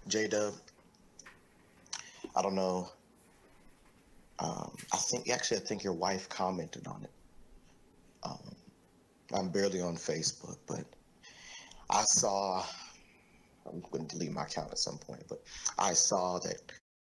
J-Dub, I don't know. I think your wife commented on it. Um, I'm barely on Facebook, but I saw, I'm going to delete my account at some point, but I saw that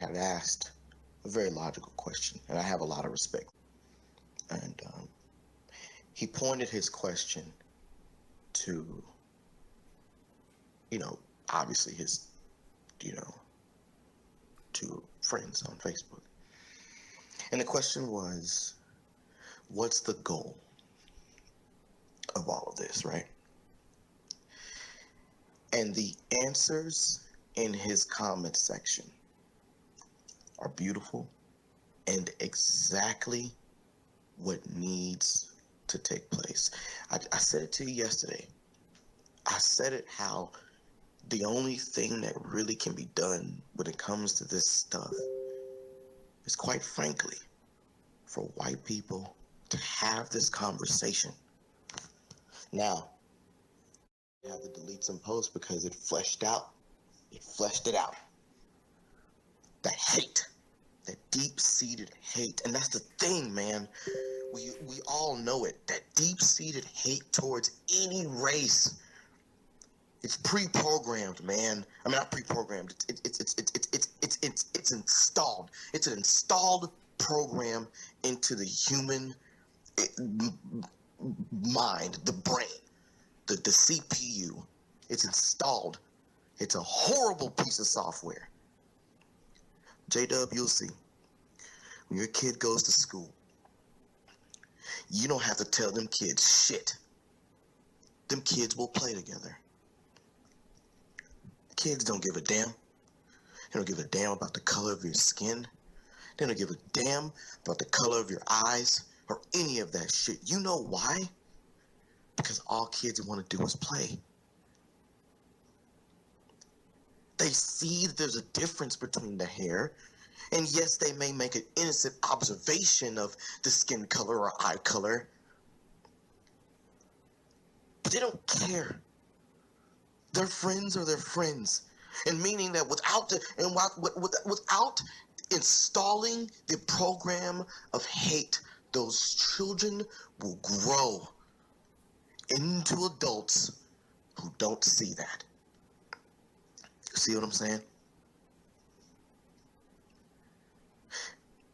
had asked a very logical question, and I have a lot of respect. And he pointed his question to, you know, obviously his, you know, to friends on Facebook. And the question was, what's the goal of all of this, right? And the answers in his comment section are beautiful and exactly what needs to take place. I said it to you yesterday. I said it how the only thing that really can be done when it comes to this stuff is, quite frankly, for white people to have this conversation. Now, I have to delete some posts because it fleshed it out. That hate, that deep-seated hate. And that's the thing, man. We all know it. That deep-seated hate towards any race. It's pre-programmed, man. I mean, not pre-programmed. It's installed. It's an installed program into the human mind, the brain, the CPU. It's installed. It's a horrible piece of software. J-Dub, you'll see. When your kid goes to school, you don't have to tell them kids shit. Them kids will play together. Kids don't give a damn. They don't give a damn about the color of your skin. They don't give a damn about the color of your eyes or any of that shit. You know why? Because all kids want to do is play. They see that there's a difference between the hair, and yes, they may make an innocent observation of the skin color or eye color, but they don't care. Their friends are their friends, and meaning that without installing the program of hate, those children will grow into adults who don't see that. You see what I'm saying?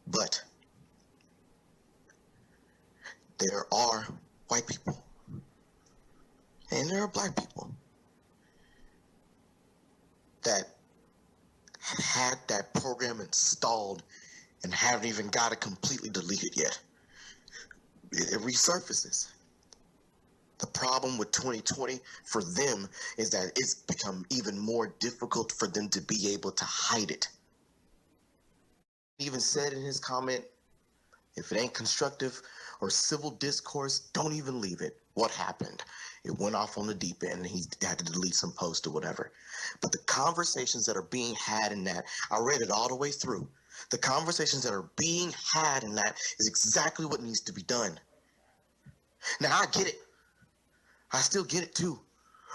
But there are white people and there are black people that had that program installed and haven't even got it completely deleted yet. It resurfaces. The problem with 2020 for them is that it's become even more difficult for them to be able to hide it. He even said in his comment, if it ain't constructive or civil discourse, don't even leave it. What happened? It went off on the deep end and he had to delete some post or whatever. But the conversations that are being had in that, I read it all the way through. The conversations that are being had in that is exactly what needs to be done. Now, I get it. I still get it too.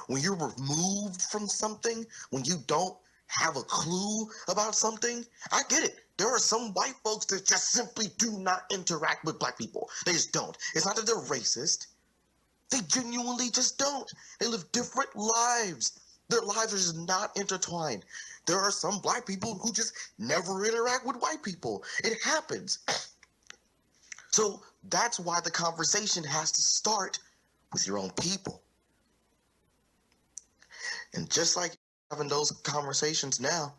When you're removed from something, when you don't have a clue about something, I get it. There are some white folks that just simply do not interact with black people. They just don't. It's not that they're racist. They genuinely just don't. They live different lives. Their lives are just not intertwined. There are some black people who just never interact with white people. It happens. So that's why the conversation has to start with your own people. And just like having those conversations now,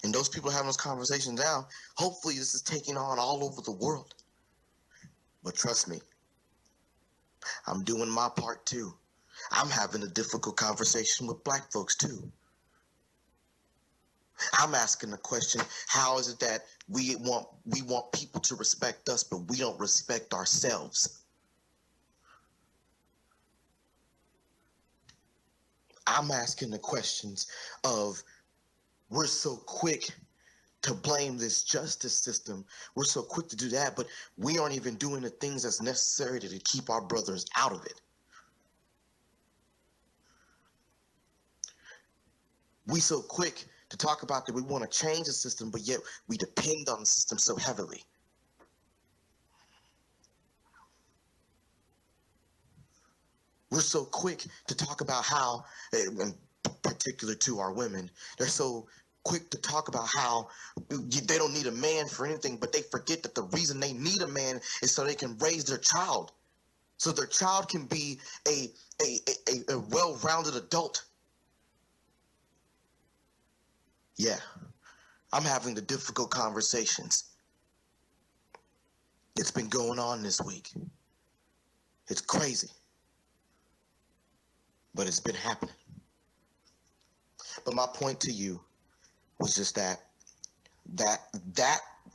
and those people having those conversations now, hopefully this is taking on all over the world. But trust me, I'm doing my part too. I'm having a difficult conversation with black folks too. I'm asking the question, how is it that we want people to respect us, but we don't respect ourselves? I'm asking the questions of, we're so quick to blame this justice system. We're so quick to do that, but we aren't even doing the things that's necessary to keep our brothers out of it. We so quick to talk about that we want to change the system, but yet we depend on the system so heavily. We're so quick to talk about how, in particular to our women, they're so quick to talk about how they don't need a man for anything, but they forget that the reason they need a man is so they can raise their child. So their child can be a well-rounded adult. Yeah, I'm having the difficult conversations. It's been going on this week. It's crazy. But it's been happening. But my point to you was just that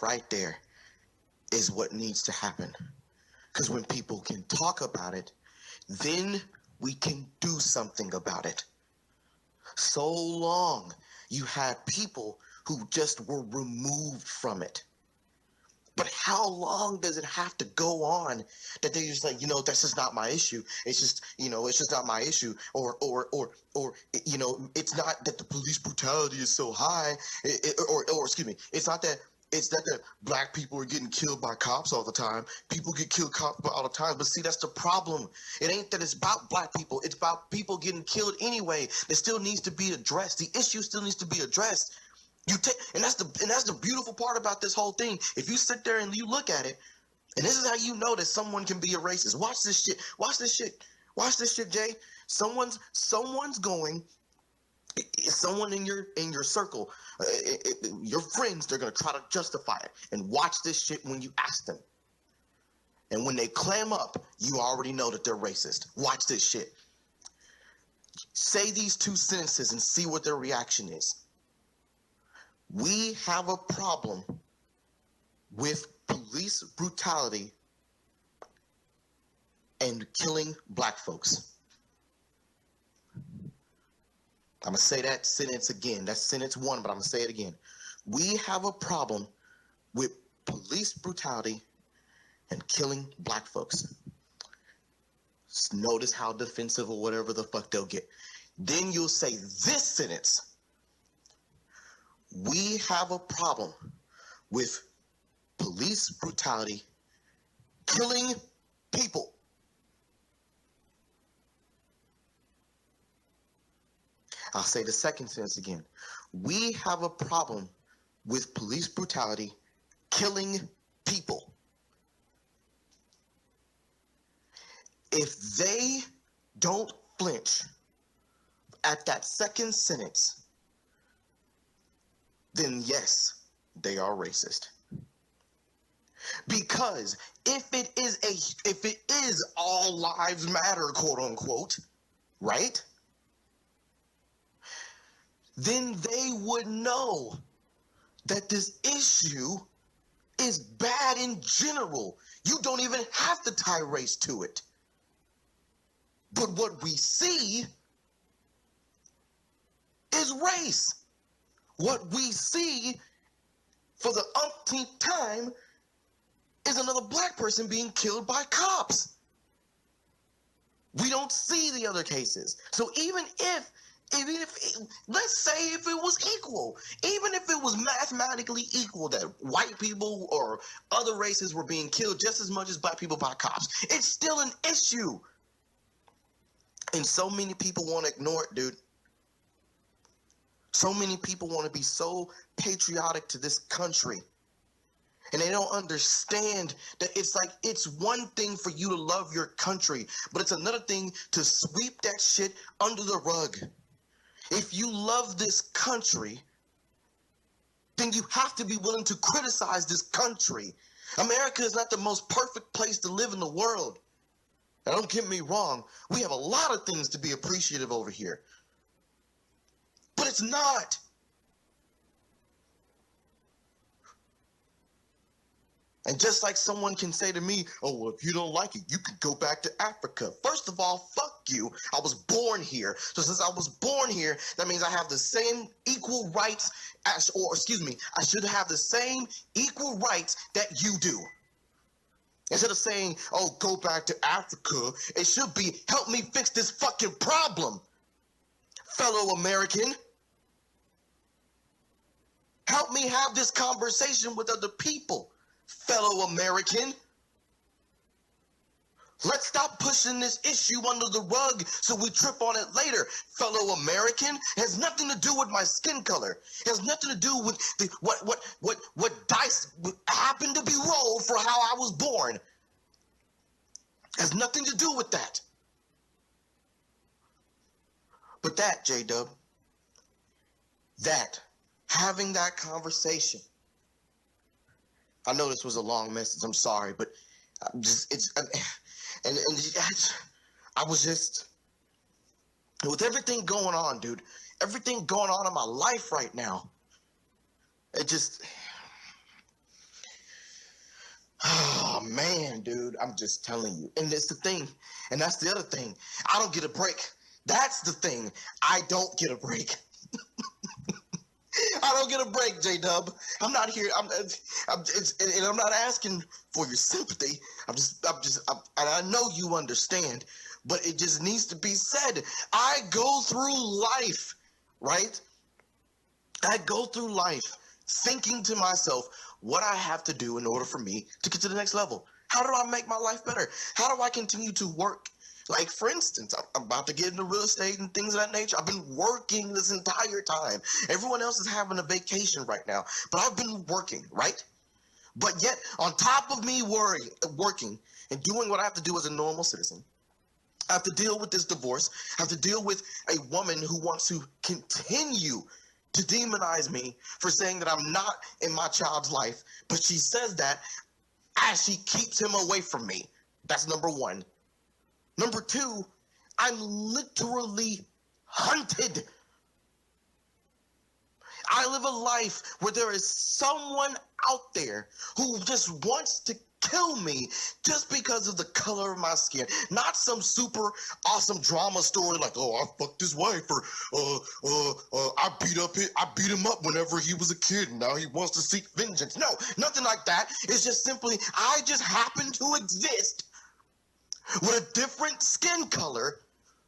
right there is what needs to happen. Because when people can talk about it, then we can do something about it. So long you had people who just were removed from it. But how long does it have to go on that they just like, that's just not my issue. It's just, it's just not my issue. Or, it's not that the police brutality is so high, or excuse me, it's not that black people are getting killed by cops all the time. People get killed all the time. But see, that's the problem. It ain't that it's about black people. It's about people getting killed anyway. It still needs to be addressed. The issue still needs to be addressed. And that's the beautiful part about this whole thing. If you sit there and you look at it, and this is how you know that someone can be a racist. Watch this shit. Watch this shit, Jay. Someone's going. Someone in your circle, your friends, they're gonna try to justify it. And watch this shit when you ask them. And when they clam up, you already know that they're racist. Watch this shit. Say these two sentences and see what their reaction is. We have a problem with police brutality and killing black folks. I'm going to say that sentence again. That's sentence one, but I'm going to say it again. We have a problem with police brutality and killing black folks. Notice how defensive or whatever the fuck they'll get. Then you'll say this sentence. We have a problem with police brutality killing people. I'll say the second sentence again. We have a problem with police brutality killing people. If they don't flinch at that second sentence, then yes, they are racist. Because if it is all lives matter, quote unquote, right? Then they would know that this issue is bad in general. You don't even have to tie race to it. But what we see is race. What we see for the umpteenth time is another black person being killed by cops. We don't see the other cases. So even if let's say if it was equal, even if it was mathematically equal that white people or other races were being killed just as much as black people by cops, it's still an issue. And so many people want to ignore it, dude. So many people want to be so patriotic to this country. And they don't understand that it's one thing for you to love your country, but it's another thing to sweep that shit under the rug. If you love this country, then you have to be willing to criticize this country. America is not the most perfect place to live in the world. Now, don't get me wrong. We have a lot of things to be appreciative over here. But it's not. And just like someone can say to me, oh, well, if you don't like it, you could go back to Africa. First of all, fuck you. I was born here. So since I was born here, that means I have the same equal rights I should have the same equal rights that you do. Instead of saying, oh, go back to Africa, it should be, help me fix this fucking problem, fellow American. Help me have this conversation with other people, fellow American. Let's stop pushing this issue under the rug so we trip on it later. Fellow American, it has nothing to do with my skin color. It has nothing to do with what dice happened to be rolled for how I was born. It has nothing to do with that. But that, J-Dub, that, having that conversation. I know this was a long message, I'm sorry, but I was just, with everything going on, dude, everything going on in my life right now, it just, oh man, dude, I'm just telling you. And it's the thing, and that's the other thing, I don't get a break. That's the thing, I don't get a break. I don't get a break, J-Dub. I'm not here. I'm not asking for your sympathy. And I know you understand, but it just needs to be said. I go through life, right? I go through life thinking to myself what I have to do in order for me to get to the next level. How do I make my life better? How do I continue to work? Like, for instance, I'm about to get into real estate and things of that nature. I've been working this entire time. Everyone else is having a vacation right now, but I've been working, right? But yet, on top of me working and doing what I have to do as a normal citizen, I have to deal with this divorce. I have to deal with a woman who wants to continue to demonize me for saying that I'm not in my child's life, but she says that as she keeps him away from me. That's number one. Number two, I'm literally hunted. I live a life where there is someone out there who just wants to kill me just because of the color of my skin. Not some super awesome drama story like, oh, I fucked his wife, or I beat him up whenever he was a kid and now he wants to seek vengeance. No, nothing like that. It's just simply, I just happen to exist with a different skin color,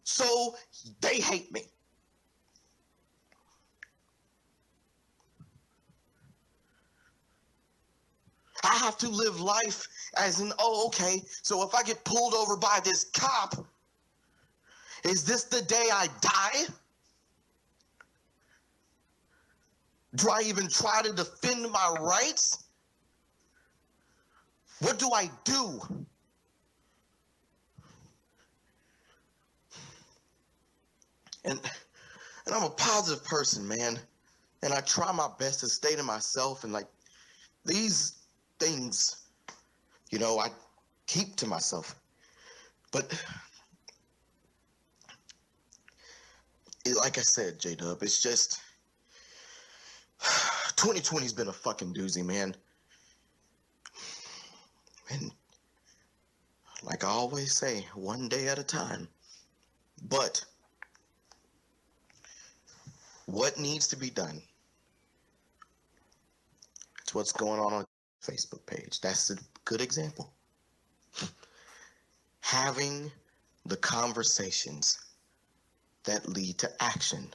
so they hate me. I have to live life as in, oh, okay, so if I get pulled over by this cop, is this the day I die? Do I even try to defend my rights? What do I do? And I'm a positive person, man. And I try my best to stay to myself, and like these things, I keep to myself. But like I said, J-Dub, it's just 2020's been a fucking doozy, man. And like I always say, one day at a time. But what needs to be done? It's what's going on the Facebook page. That's a good example. Having the conversations that lead to action.